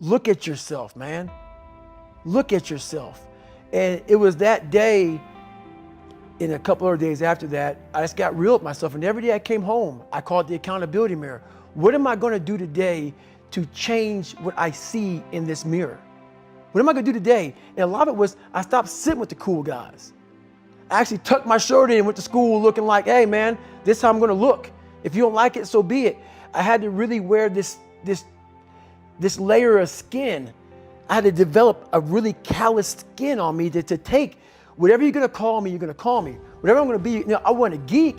look at yourself, man. Look at yourself. And it was that day, in a couple of days after that, I just got real with myself. And every day I came home, I called the accountability mirror. What am I going to do today to change what I see in this mirror? What am I going to do today? And a lot of it was I stopped sitting with the cool guys. I actually tucked my shirt in and went to school looking like, hey man, this is how I'm going to look. If you don't like it, so be it. I had to really wear this layer of skin. I had to develop a really calloused skin on me to take whatever you're going to call me, you're going to call me. Whatever I'm going to be, you know, I wasn't a geek,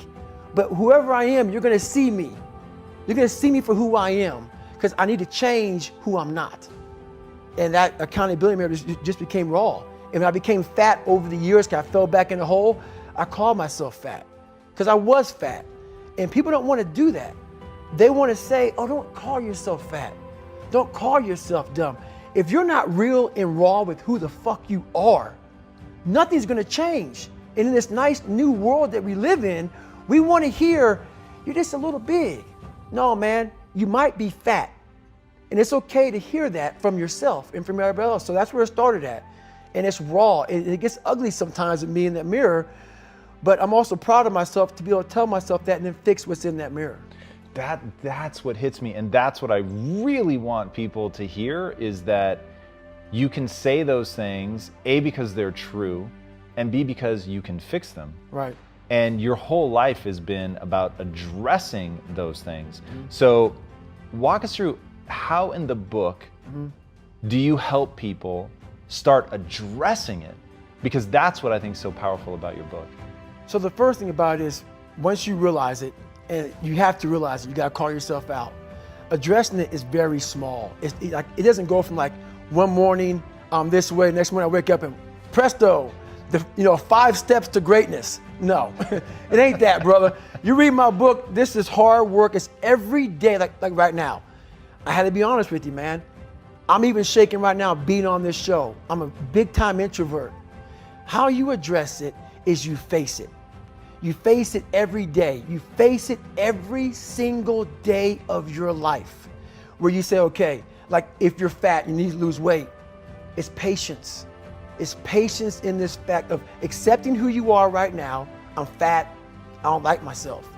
but whoever I am, you're going to see me. You're going to see me for who I am because I need to change who I'm not. And that accountability mirror just became raw. And when I became fat over the years, because I fell back in the hole, I called myself fat because I was fat. And people don't want to do that. They want to say, oh, don't call yourself fat. Don't call yourself dumb. If you're not real and raw with who the fuck you are, nothing's going to change. And in this nice new world that we live in, we want to hear, you're just a little big. No, man, you might be fat. And it's okay to hear that from yourself and from everybody else. So that's where it started at. And it's raw. It gets ugly sometimes with me in that mirror, but I'm also proud of myself to be able to tell myself that and then fix what's in that mirror. That's what hits me, and that's what I really want people to hear, is that you can say those things, A, because they're true, and B, because you can fix them. Right. And your whole life has been about addressing those things. Mm-hmm. So walk us through how in the book do you help people start addressing it? Because that's what I think is so powerful about your book. So the first thing about it is, once you realize it, and you have to realize it, you got to call yourself out. Addressing it is very small. It doesn't go from like one morning I'm this way, next morning I wake up and presto, 5 steps to greatness. No, it ain't that, brother. You read my book, this is hard work. It's every day, like right now. I had to be honest with you, man. I'm even shaking right now being on this show. I'm a big time introvert. How you address it is you face it. You face it every day. You face it every single day of your life, where you say, okay, like if you're fat, you need to lose weight. It's patience. It's patience in this fact of accepting who you are right now. I'm fat. I don't like myself.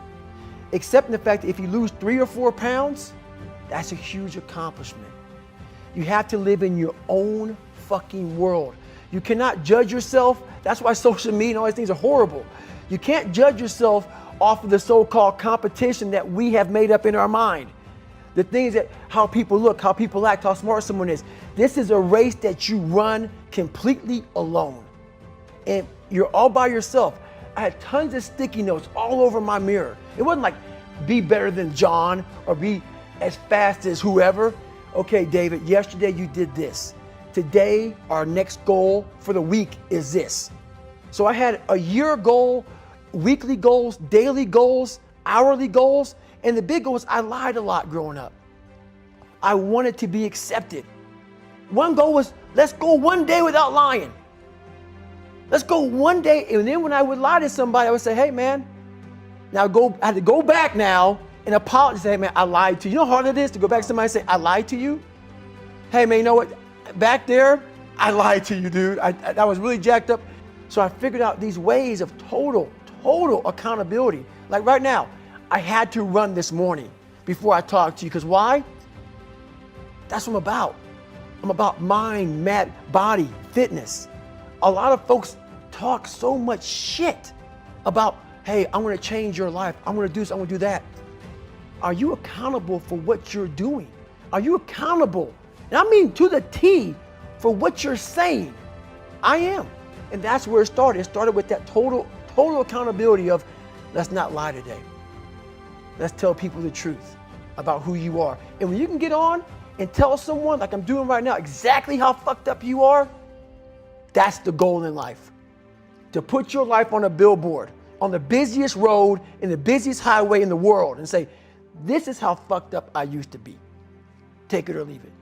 Accepting the fact that if you lose 3 or 4 pounds, that's a huge accomplishment. You have to live in your own fucking world. You cannot judge yourself. That's why social media and all these things are horrible. You can't judge yourself off of the so-called competition that we have made up in our mind. The things that, how people look, how people act, how smart someone is. This is a race that you run completely alone. And you're all by yourself. I had tons of sticky notes all over my mirror. It wasn't like, be better than John or be as fast as whoever. Okay, David, yesterday you did this. Today, our next goal for the week is this. So I had a year goal, weekly goals, daily goals, hourly goals, and the big goal was I lied a lot growing up. I wanted to be accepted. One goal was, let's go one day without lying. Let's go one day, and then when I would lie to somebody, I would say, hey man, now I had to go back now and apologize, say, hey man, I lied to you. You know how hard it is to go back to somebody and say, I lied to you? Hey man, you know what? Back there, I lied to you, dude. I was really jacked up. So I figured out these ways of total accountability. Like right now, I had to run this morning before I talked to you, because why? That's what I'm about. I'm about mind, body, fitness. A lot of folks talk so much shit about, hey, I'm gonna change your life. I'm gonna do this, I'm gonna do that. Are you accountable for what you're doing? Are you accountable? And I mean to the T for what you're saying. I am. And that's where it started. It started with that total accountability of, let's not lie today. Let's tell people the truth about who you are. And when you can get on and tell someone, like I'm doing right now, exactly how fucked up you are, that's the goal in life. To put your life on a billboard, on the busiest road, in the busiest highway in the world, and say, this is how fucked up I used to be. Take it or leave it.